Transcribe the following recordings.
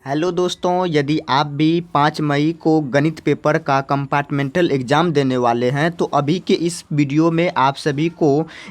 Hello दोस्तों, यदि आप भी 5 मई को गणित पेपर का कंपार्टमेंटल एग्ज़ाम देने वाले हैं तो अभी के इस वीडियो में आप सभी को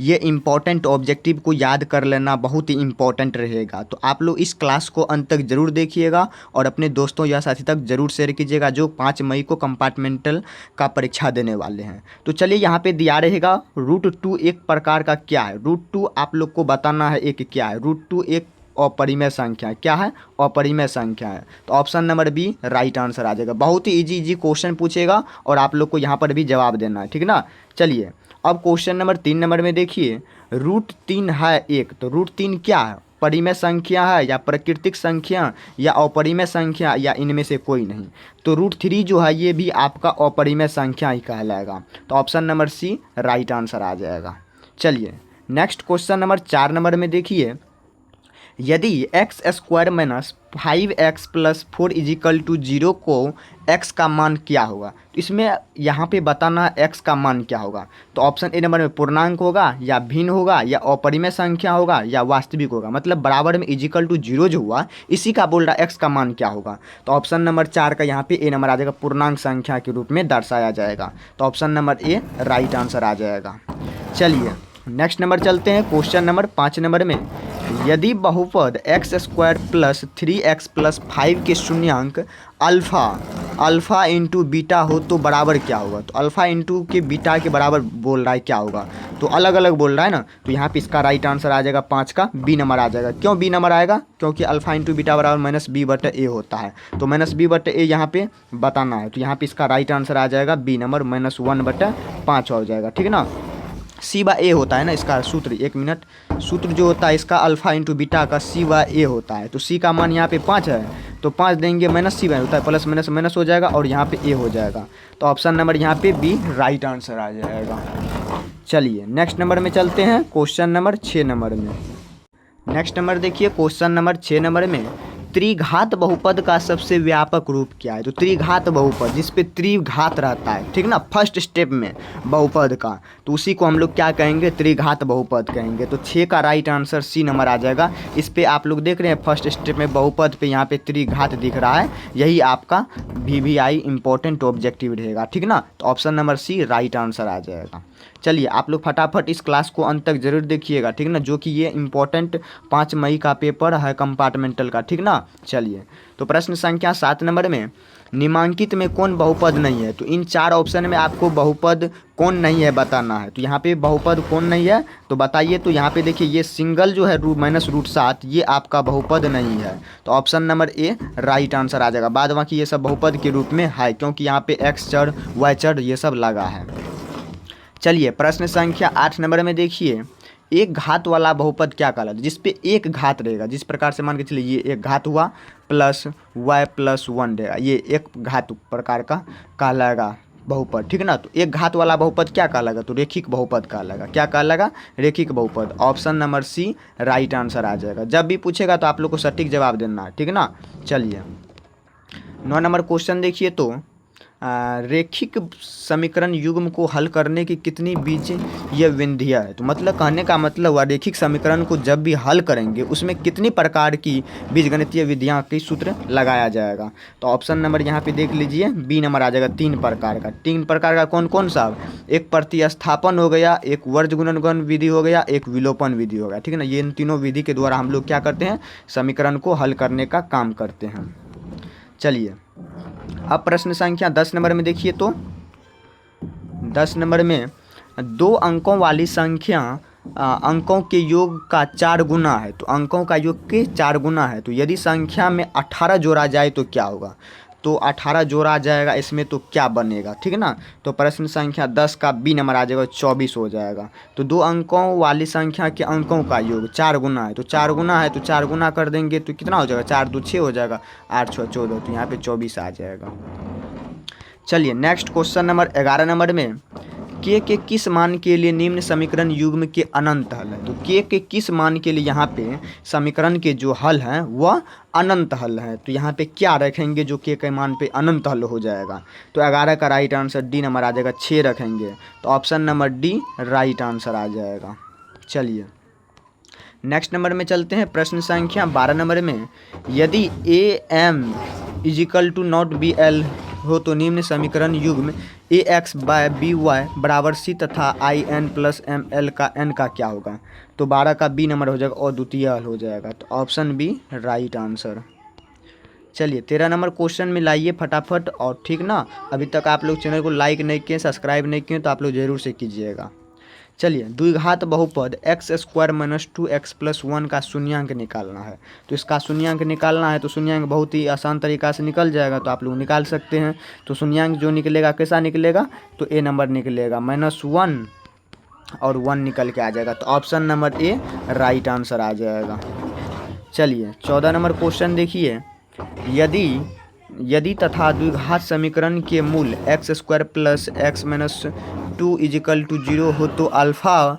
ये इम्पॉर्टेंट ऑब्जेक्टिव को याद कर लेना बहुत ही इम्पॉर्टेंट रहेगा। तो आप लोग इस क्लास को अंत तक ज़रूर देखिएगा और अपने दोस्तों या साथी तक ज़रूर शेयर कीजिएगा जो 5 मई को कंपार्टमेंटल का परीक्षा देने वाले हैं। तो चलिए, यहाँ पे दिया रहेगा √2 एक प्रकार का क्या है। √2 आप लोग को बताना है एक क्या है। √2 एक अपरिमेय संख्या क्या है, अपरिमेय संख्या है। तो option number B right answer आ जाएगा। बहुत ही इजी इजी क्वेश्चन पूछेगा और आप लोग को यहाँ पर भी जवाब देना है, ठीक ना। चलिए, अब क्वेश्चन नंबर 3 नंबर में देखिए, √3 है एक, तो √3 क्या है, परिमेय संख्या है या प्राकृतिक संख्या या अपरिमेय संख्या या इनमें से कोई नहीं। तो √3 जो है ये भी आपका अपरिमेय संख्या ही कहलाएगा। तो option number C right answer आ जाएगा। चलिए, नेक्स्ट क्वेश्चन नंबर 4 नंबर में देखिए, यदि x² - 5x + 4 = 0 को x का मान क्या होगा। तो इसमें यहाँ पे बताना है x का मान क्या होगा। तो ऑप्शन ए नंबर में पूर्णांक होगा या भिन्न होगा या अपरिमेय संख्या होगा या वास्तविक होगा। मतलब बराबर में =0 जो हुआ इसी का बोल रहा x का मान क्या होगा। तो ऑप्शन नंबर 4 का यहाँ पे ए नंबर आ जाएगा, पूर्णांक संख्या के रूप में दर्शाया जाएगा। तो option number A right answer आ जाएगा। चलिए, नेक्स्ट नंबर चलते हैं क्वेश्चन नंबर 5 नंबर में, यदि बहुपद x² + 3x + 5 के शून्यांक अल्फ़ा इंटू बीटा हो तो बराबर क्या होगा। तो अल्फ़ा इंटू के बीटा के बराबर बोल रहा है क्या होगा। तो अलग अलग बोल रहा है ना, तो यहाँ पे इसका राइट आंसर आ जाएगा 5 का बी नंबर आ जाएगा। क्यों बी नंबर आएगा, क्योंकि अल्फ़ा इंटू बीटा बराबर -b/a होता है। तो -b/a यहाँ पे बताना है। तो यहाँ पे इसका राइट आंसर आ जाएगा बी नंबर -1/5 हो जाएगा, ठीक ना। c/a होता है ना इसका सूत्र, 1 मिनट, सूत्र जो होता है इसका अल्फ़ा इंटू बीटा का c/a होता है। तो c का मान यहाँ पे 5 है, तो 5 देंगे -c होता है, प्लस माइनस माइनस हो जाएगा और यहाँ पे a हो जाएगा। तो ऑप्शन नंबर यहाँ पे बी राइट आंसर आ जाएगा। चलिए, नेक्स्ट नंबर में चलते हैं क्वेश्चन नंबर 6 नंबर में। नेक्स्ट नंबर देखिए, क्वेश्चन नंबर 6 नंबर में, त्रिघात बहुपद का सबसे व्यापक रूप क्या है। तो त्रिघात बहुपद जिसपे त्रिघात रहता है, ठीक ना, फर्स्ट स्टेप में बहुपद का, तो उसी को हम लोग क्या कहेंगे, त्रिघात बहुपद कहेंगे। तो 6 का राइट आंसर सी नंबर आ जाएगा। इस पे आप लोग देख रहे हैं फर्स्ट स्टेप में बहुपद पे यहाँ पे त्रिघात दिख रहा है, यही आपका VVI इंपॉर्टेंट ऑब्जेक्टिव रहेगा, ठीक ना। तो option number C right answer आ जाएगा। चलिए, आप लोग फटाफट इस क्लास को अंत तक जरूर देखिएगा, ठीक ना, जो कि ये इंपॉर्टेंट 5 मई का पेपर है कंपार्टमेंटल का, ठीक ना। चलिए, तो प्रश्न संख्या 7 नंबर में, निम्नांकित में कौन बहुपद नहीं है। तो इन 4 ऑप्शन में आपको बहुपद कौन नहीं है बताना है। तो यहाँ पे बहुपद कौन नहीं है तो बताइए। तो यहाँ पे देखिए, ये सिंगल जो है -√7 ये आपका बहुपद नहीं है। तो option number A right answer आ जाएगा। बाद बाकी ये सब बहुपद के रूप में है, क्योंकि यहाँ पे x चर y चर ये सब लगा है। चलिए, प्रश्न संख्या 8 नंबर में देखिए, एक घात वाला बहुपद क्या कहलाता है, जिसपे एक घात रहेगा। जिस प्रकार से मान के चलिए ये एक घात हुआ प्लस y + 1 रहेगा, ये एक घात प्रकार का कहलाएगा बहुपद, ठीक ना। तो एक घात वाला बहुपद क्या कहलाएगा, तो रेखिक बहुपद कहलाएगा। क्या कहलाएगा, रेखिक बहुपद। Option number C right answer आ जाएगा। जब भी पूछेगा तो आप लोग को सटीक जवाब देना है, ठीक ना। चलिए, 9 नंबर क्वेश्चन देखिए, तो रेखिक समीकरण युग्म को हल करने की कितनी बीजीय विधियाँ है। तो मतलब कहने का मतलब हुआ, रेखिक समीकरण को जब भी हल करेंगे उसमें कितनी प्रकार की बीजगणितीय विधियाँ की सूत्र लगाया जाएगा। तो ऑप्शन नंबर यहाँ पे देख लीजिए, बी नंबर आ जाएगा। 3 प्रकार का। 3 प्रकार का कौन कौन सा, एक प्रतिस्थापन हो गया, एक वर्ज गुणनगण विधि हो गया, एक विलोपन विधि हो गया, ठीक है ना। ये इन तीनों विधि के द्वारा हम लोग क्या करते हैं, समीकरण को हल करने का काम करते हैं। चलिए, अब प्रश्न संख्या 10 नंबर में देखिए, तो 10 नंबर में 2 अंकों वाली संख्या अंकों के योग का 4 गुना है। तो अंकों का योग के 4 गुना है। तो यदि संख्या में 18 जोड़ा जाए तो क्या होगा। तो 18 जोड़ा जाएगा इसमें तो क्या बनेगा, ठीक है ना। तो प्रश्न संख्या 10 का बी नंबर आ जाएगा, 24 हो जाएगा। तो 2 अंकों वाली संख्या के अंकों का योग 4 गुना है। तो 4 गुना है तो 4 गुना कर देंगे तो कितना हो जाएगा, 4 2 6 हो जाएगा, 8 6 14, तो यहाँ पे 24 आ जाएगा। चलिए, नेक्स्ट क्वेश्चन नंबर 11 नंबर में, के किस मान के लिए निम्न समीकरण युग्म के अनंत हल है। तो के किस मान के लिए यहाँ पे समीकरण के जो हल हैं वह अनंत हल है। तो यहाँ पे क्या रखेंगे जो के मान पे अनंत हल हो जाएगा। तो 11 का राइट आंसर डी नंबर आ जाएगा, 6 रखेंगे। तो option number D right answer आ जाएगा। चलिए, नेक्स्ट नंबर में चलते हैं, प्रश्न संख्या 12 नंबर में, यदि a m equal to not b l हो तो निम्न समीकरण युग्म a x by b y बराबर सी तथा I n plus m l का एन का क्या होगा। तो 12 का बी नंबर हो जाएगा और द्वितीय हल हो जाएगा, तो ऑप्शन बी राइट आंसर। चलिए 13 नंबर क्वेश्चन में लाइए फटाफट, और ठीक ना, अभी तक आप लोग चैनल को लाइक नहीं किए, सब्सक्राइब नहीं किए तो आप लोग जरूर से कीजिएगा। चलिए, द्विघात बहुपद x square minus 2x plus 1 का शून्यांक निकालना है। तो इसका शून्यांक निकालना है, तो शून्यांक बहुत ही आसान तरीका से निकल जाएगा, तो आप लोग निकाल सकते हैं। तो शून्यांक जो निकलेगा कैसा निकलेगा, तो ए नंबर निकलेगा, -1 और 1 निकल के आ जाएगा, तो option number A right answer आ जाएगा। चलिए 14 नंबर क्वेश्चन देखिए, यदि तथा द्विघात समीकरण के मूल x square plus x minus 2 equal to 0 हो तो अल्फ़ा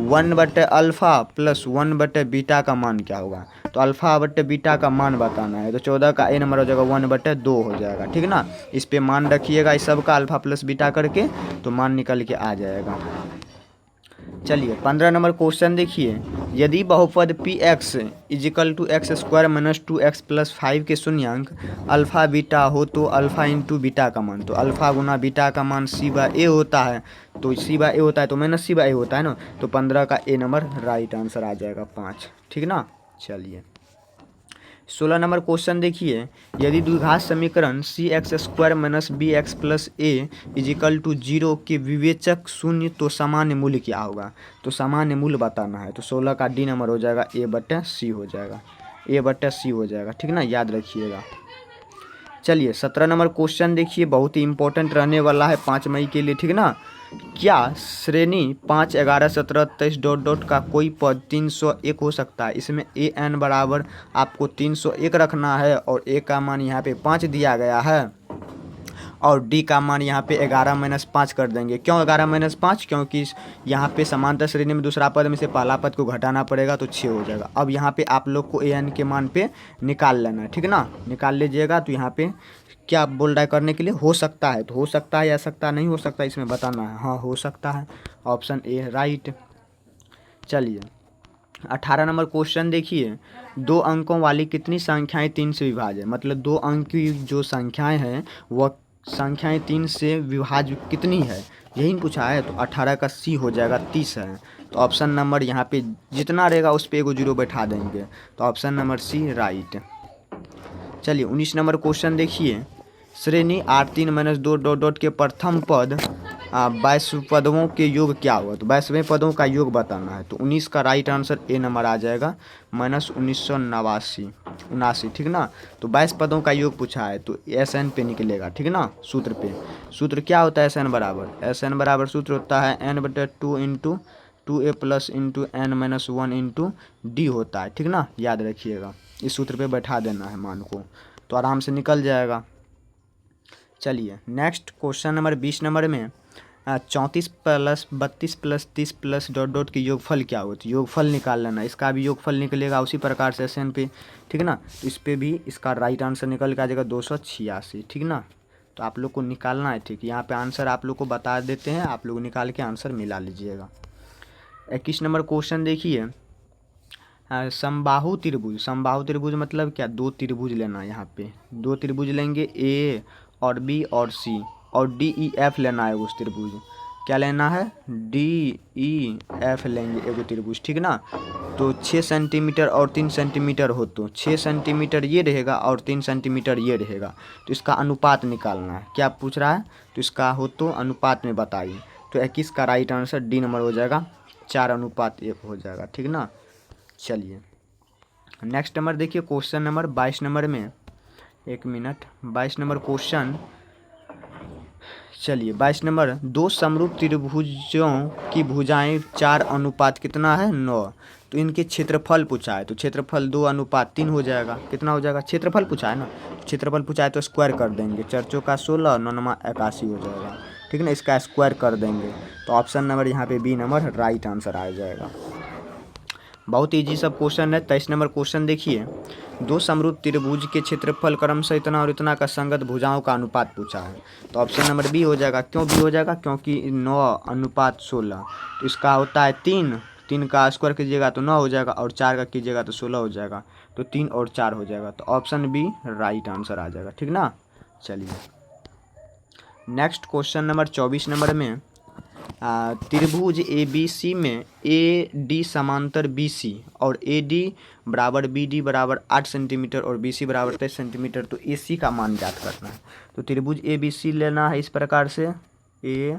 1/अल्फ़ा प्लस 1/बीटा का मान क्या होगा। तो अल्फ़ा बटे बीटा का मान बताना है, तो 14 का ए नंबर हो जाएगा 1/2 हो जाएगा, ठीक ना। इस पे मान रखिएगा इस सब का अल्फ़ा प्लस बीटा करके, तो मान निकल के आ जाएगा। चलिए 15 नंबर क्वेश्चन देखिए, यदि बहुपद p x equal to x square minus 2x plus 5 के शून्यांक अल्फ़ा बीटा हो तो अल्फ़ा इंटू बीटा का मान, तो अल्फ़ा गुना बीटा का मान c/a होता है, तो c/a होता है तो माइनस c/a होता है ना, तो 15 का ए नंबर राइट आंसर आ जाएगा 5, ठीक ना। चलिए 16 नंबर क्वेश्चन देखिए, यदि द्विघात समीकरण C x square minus B x plus A is equal to 0 के विवेचक शून्य तो सामान्य मूल्य क्या होगा। तो सामान्य मूल्य बताना है, तो 16 का डी नंबर हो जाएगा a/c हो जाएगा, a/c हो जाएगा, ठीक ना, याद रखिएगा। चलिए 17 नंबर क्वेश्चन देखिए, बहुत ही इंपॉर्टेंट रहने वाला है 5 मई के लिए, ठीक ना। क्या श्रेणी 5, 11, 17, 23 डॉट डॉट का कोई पद 301 हो सकता है। इसमें ए एन बराबर आपको 301 रखना है, और ए का मान यहाँ पे 5 दिया गया है, और डी का मान यहाँ पे 11-5 कर देंगे। क्यों 11-5, क्योंकि यहाँ पे समांतर श्रेणी में दूसरा पद में से पहला पद को घटाना पड़ेगा, तो 6 हो जाएगा। अब यहाँ पे आप लोग को ए एन के मान पे निकाल लेना है, ठीक ना, निकाल लीजिएगा। तो यहाँ पे क्या बोल रहा है करने के लिए, हो सकता है, तो हो सकता है या सकता नहीं हो सकता इसमें बताना है। हाँ हो सकता है, ऑप्शन ए राइट। चलिए 18 नंबर क्वेश्चन देखिए, 2 अंकों वाली कितनी संख्याएं 3 से विभाज्य है। मतलब 2 अंक की जो संख्याएं हैं वह संख्याएं 3 से विभाज्य कितनी है, यही पूछा है। तो 18 का सी हो जाएगा 30 है, तो ऑप्शन नंबर यहाँ पे जितना रहेगा उस पर एगो 0 बैठा देंगे, तो ऑप्शन नंबर सी राइट। चलिए 19 नंबर क्वेश्चन देखिए, श्रेणी R3-2 डॉट डॉट के प्रथम पद 22 पदों के योग क्या हुआ। तो 22वें पदों का योग बताना है, तो 19 का राइट आंसर ए नंबर आ जाएगा, -1979, ठीक ना। तो 22 पदों का योग पूछा है, तो एस एन पे निकलेगा, ठीक ना, सूत्र पे। सूत्र क्या होता है एस एन बराबर सूत्र होता है n/2 into 2a plus into n-1 into D होता है, ठीक ना, याद रखिएगा। इस सूत्र पे बैठा देना है मान को, तो आराम से निकल जाएगा। चलिए नेक्स्ट क्वेश्चन नंबर 20 नंबर में 34 plus 32 plus 30 plus dot dot की योगफल क्या होती है। योगफल निकाल लेना, इसका भी योगफल निकलेगा उसी प्रकार से एसएन पे, ठीक ना। तो इस पर भी इसका राइट आंसर निकल के आ जाएगा 286, ठीक ना। तो आप लोग को निकालना है, ठीक, यहाँ पे आंसर आप लोग को बता देते हैं, आप लोग निकाल के आंसर मिला लीजिएगा। 21 नंबर क्वेश्चन देखिए, समबाहु त्रिभुज मतलब क्या, 2 त्रिभुज लेना है। यहाँ पे 2 त्रिभुज लेंगे, ए और बी और सी, और डी ई एफ लेना है उस त्रिभुज। क्या लेना है, डी ई एफ लेंगे एगो त्रिभुज, ठीक ना। तो 6 सेंटीमीटर और 3 सेंटीमीटर हो, तो 6 सेंटीमीटर ये रहेगा और 3 सेंटीमीटर ये रहेगा, तो इसका अनुपात निकालना है। क्या पूछ रहा है, तो इसका हो तो अनुपात में बताइए। तो 21 का राइट आंसर डी नंबर हो जाएगा, 4:1 हो जाएगा, ठीक ना। चलिए नेक्स्ट नंबर देखिए, क्वेश्चन नंबर 22 नंबर में, 1 मिनट, 22 नंबर क्वेश्चन। चलिए 22 नंबर, 2 समरूप त्रिभुजों की भुजाएं 4 कितना है 9, तो इनके क्षेत्रफल पूछा है। तो क्षेत्रफल 2:3 हो जाएगा, कितना हो जाएगा, क्षेत्रफल पूछा है ना, क्षेत्रफल पूछा है तो स्क्वायर कर देंगे, 4 का 16, 9 81 हो जाएगा, ठीक ना, इसका स्क्वायर कर देंगे। तो ऑप्शन नंबर यहाँ पे बी नंबर राइट आंसर आ जाएगा। बहुत ईजी सब क्वेश्चन है। 23 नंबर क्वेश्चन देखिए, 2 समरूप त्रिभुज के क्षेत्रफल क्रमशः इतना और इतना का संगत भुजाओं का अनुपात पूछा है। तो ऑप्शन नंबर बी हो जाएगा। क्यों बी हो जाएगा, क्योंकि 9:16, तो इसका होता है 3, 3 का स्क्वायर कीजिएगा तो 9 हो जाएगा और 4 का कीजिएगा तो 16 हो जाएगा। तो 3 और 4 हो जाएगा, तो ऑप्शन बी राइट आंसर आ जाएगा, ठीक ना। चलिए नेक्स्ट क्वेश्चन नंबर 24 नंबर में त्रिभुज ए बी सी में ए डी समांतर बी सी और ए डी बराबर बी डी बराबर 8 सेंटीमीटर और बी सी बराबर 23 सेंटीमीटर, तो ए सी का मान ज्ञात करना है। तो त्रिभुज ए बी सी लेना है इस प्रकार से, ए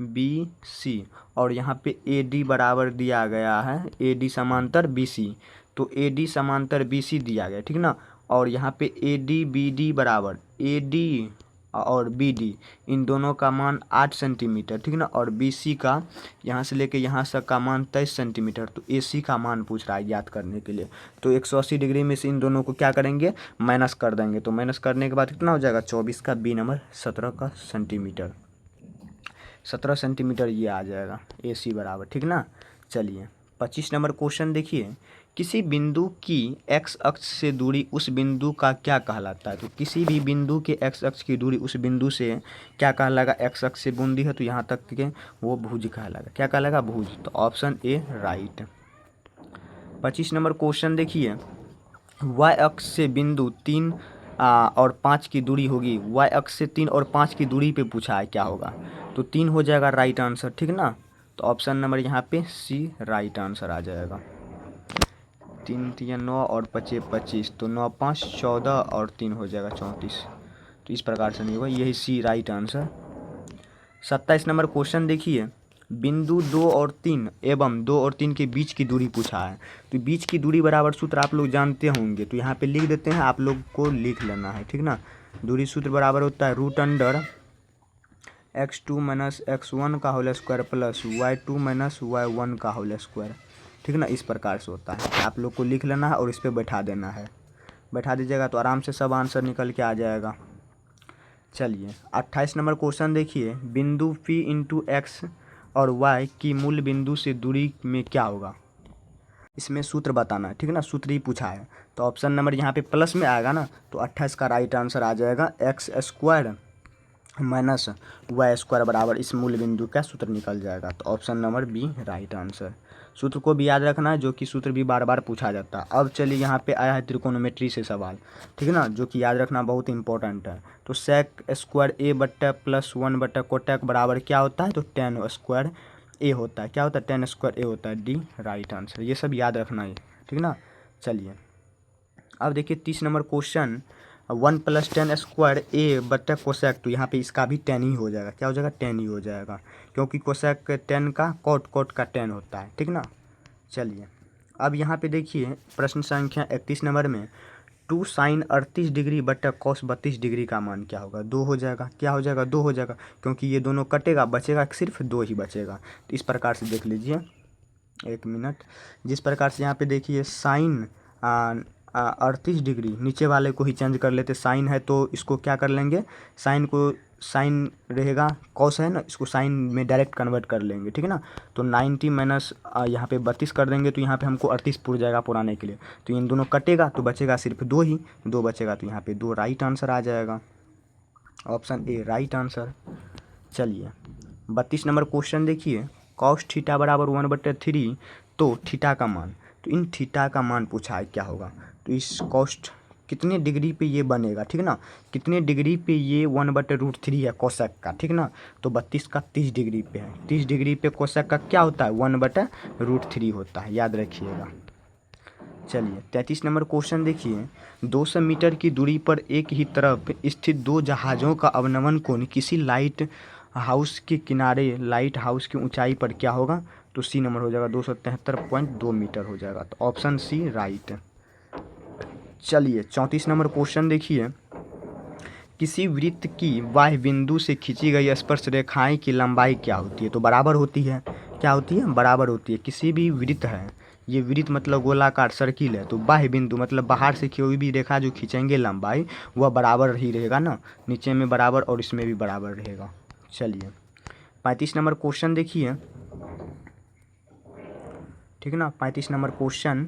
बी सी, और यहाँ पे ए डी बराबर दिया गया है ए डी समांतर बी सी, तो ए डी समांतर बी सी दिया गया, ठीक ना। और यहाँ पे ए डी बी डी बराबर ए डी और बी डी इन दोनों का मान 8 सेंटीमीटर, ठीक ना। और बी सी का यहाँ से लेके यहाँ तक का मान 23 सेंटीमीटर, तो ए सी का मान पूछ रहा है याद करने के लिए। तो 180 डिग्री में से इन दोनों को क्या करेंगे, माइनस कर देंगे। तो माइनस करने के बाद कितना हो जाएगा, 24 का बी नंबर 17 का सेंटीमीटर, 17 सेंटीमीटर ये आ जाएगा ए सी बराबर, ठीक ना। चलिए 25 नंबर क्वेश्चन देखिए, किसी बिंदु की एक्स अक्ष से दूरी उस बिंदु का क्या कहलाता है। तो किसी भी बिंदु के एक्स अक्ष की दूरी उस बिंदु से क्या कहलाएगा, एक्स अक्ष से बूंदी है तो यहाँ तक के वो भुज कहलाएगा, क्या कहलाएगा, भुज। तो option A right. 25 number question देखिए, वाई अक्ष से बिंदु 3 और 5 की दूरी होगी, वाई अक्ष से 3 और 5 की दूरी पे पूछा है क्या होगा, तो 3 हो जाएगा राइट आंसर, ठीक ना। तो ऑप्शन नंबर यहाँ पे सी राइट आंसर आ जाएगा। 3 3 9 और 5 25, तो 9 5 14 और 3 हो जाएगा 34। तो इस प्रकार से नहीं होगा, यही सी राइट आंसर। 27 नंबर क्वेश्चन देखिए, बिंदु 2 और 3 एवं 2 और 3 के बीच की दूरी पूछा है। तो बीच की दूरी बराबर सूत्र आप लोग जानते होंगे, तो यहाँ पे लिख देते हैं, आप लोग को लिख लेना है, ठीक ना। दूरी सूत्र बराबर होता है root under x2 minus x1 का whole square plus y2 minus y1 का होल स्क्वायर, ठीक ना। इस प्रकार से होता है, आप लोग को लिख लेना है और इस पर बैठा देना है। बैठा दीजिएगा तो आराम से सब आंसर निकल के आ जाएगा। चलिए 28 नंबर क्वेश्चन देखिए, बिंदु P इंटू एक्स और y की मूल बिंदु से दूरी में क्या होगा, इसमें सूत्र बताना है, ठीक ना। सूत्र ही पूछा है, तो ऑप्शन नंबर यहाँ पे प्लस में आएगा ना, तो 28 का राइट आंसर आ जाएगा x square minus y square बराबर इस मूल बिंदु का सूत्र निकल जाएगा। तो option number B right answer. सूत्र को भी याद रखना है, जो कि सूत्र भी बार बार पूछा जाता है। अब चलिए यहाँ पे आया है त्रिकोणोमेट्री से सवाल, ठीक है ना, जो कि याद रखना बहुत इंपॉर्टेंट है। तो सेक स्क्वायर ए बट्टा प्लस 1 बट्टा कोटेक बराबर क्या होता है, तो टेन स्क्वायर ए होता है, क्या होता है, टेन स्क्वायर ए होता है, डी राइट आंसर। ये सब याद रखना है, ठीक ना। चलिए अब देखिए 30 नंबर क्वेश्चन, 1 प्लस 10 स्क्वायर ए बट्टा कोसेक, तो यहाँ पे इसका भी 10 ही हो जाएगा, क्या हो जाएगा, 10 ही हो जाएगा, क्योंकि कोसेक 10 का कोट का 10 होता है, ठीक ना। चलिए अब यहाँ पे देखिए प्रश्न संख्या 31 नंबर में 2 साइन 38 डिग्री बट्टा कॉस 32 डिग्री का मान क्या होगा, 2 हो जाएगा, क्या हो जाएगा, 2 हो जाएगा, क्योंकि ये दोनों कटेगा, बचेगा सिर्फ 2 ही बचेगा। तो इस प्रकार से देख लीजिए, एक मिनट, जिस प्रकार से यहाँ पे देखिए साइन 38 डिग्री, नीचे वाले को ही चेंज कर लेते, साइन है तो इसको क्या कर लेंगे, साइन को साइन रहेगा, कॉस है ना, इसको साइन में डायरेक्ट कन्वर्ट कर लेंगे, ठीक है ना। तो 90 माइनस यहाँ पे 32 कर देंगे, तो यहाँ पे हमको 38 पुर जाएगा पुराने के लिए। तो इन दोनों कटेगा तो बचेगा सिर्फ 2 ही, 2 बचेगा, तो यहाँ पे 2 राइट आंसर आ जाएगा, ऑप्शन ए राइट आंसर। चलिए 32 नंबर क्वेश्चन देखिए, कॉस थीटा बराबर 1/3, तो थीटा का मान, तो इन थीटा का मान पूछा है क्या होगा। तो इस कॉस्ट कितने डिग्री पे ये बनेगा, ठीक ना, कितने डिग्री पे ये 1/√3 है कोसेक का, ठीक ना। तो 32 का 30 डिग्री पे है, 30 डिग्री पे कोसेक का क्या होता है, 1/√3 होता है, याद रखिएगा। चलिए 33 नंबर क्वेश्चन देखिए, 200 मीटर की दूरी पर एक ही तरफ स्थित 2 जहाज़ों का अवनमन कोण किसी लाइट हाउस के किनारे लाइट हाउस की ऊंचाई पर क्या होगा, तो सी नंबर हो जाएगा 273.2 मीटर हो जाएगा, तो ऑप्शन सी राइट। चलिए 34 नंबर क्वेश्चन देखिए, किसी वृत्त की बाह्य बिंदु से खींची गई स्पर्श रेखाएं की लंबाई क्या होती है, तो बराबर होती है, क्या होती है, बराबर होती है। किसी भी वृत्त है, ये वृत्त मतलब गोलाकार सर्किल है, तो बाह्य बिंदु मतलब बाहर से कोई भी रेखा जो खींचेंगे लंबाई वह बराबर ही रहेगा ना, नीचे में बराबर और इसमें भी बराबर रहेगा। चलिए 35 नंबर क्वेश्चन देखिए, ठीक है ना। 35 नंबर क्वेश्चन,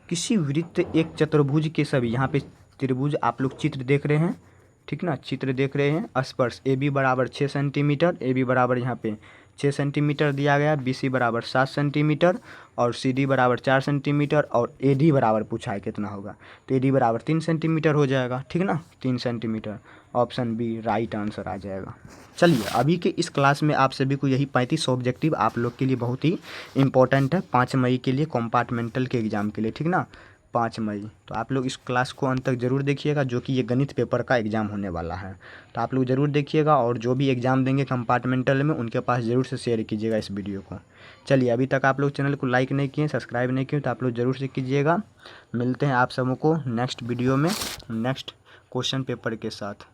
किसी वृत्त एक चतुर्भुज के सभी, यहाँ पे त्रिभुज आप लोग चित्र देख रहे हैं, ठीक ना, चित्र देख रहे हैं, स्पर्श ए बी बराबर 6 सेंटीमीटर, ए बी बराबर यहाँ पे 6 सेंटीमीटर दिया गया, BC बराबर 7 सेंटीमीटर और CD बराबर 4 सेंटीमीटर और AD बराबर पूछा है कितना होगा, तो AD बराबर 3 सेंटीमीटर हो जाएगा, ठीक ना, 3 centimetre. Option B right answer आ जाएगा। चलिए अभी के इस क्लास में आप सभी को यही 35 ऑब्जेक्टिव आप लोग के लिए बहुत ही इंपॉर्टेंट है 5 मई के लिए, कंपार्टमेंटल के एग्ज़ाम के लिए, ठीक ना, 5 मई। तो आप लोग इस क्लास को अंत तक ज़रूर देखिएगा, जो कि ये गणित पेपर का एग्ज़ाम होने वाला है, तो आप लोग ज़रूर देखिएगा और जो भी एग्ज़ाम देंगे कंपार्टमेंटल में उनके पास ज़रूर से शेयर कीजिएगा इस वीडियो को। चलिए अभी तक आप लोग चैनल को लाइक नहीं किए, सब्सक्राइब नहीं किए, तो आप लोग ज़रूर से कीजिएगा। मिलते हैं आप सबों को नेक्स्ट वीडियो में नेक्स्ट क्वेश्चन पेपर के साथ।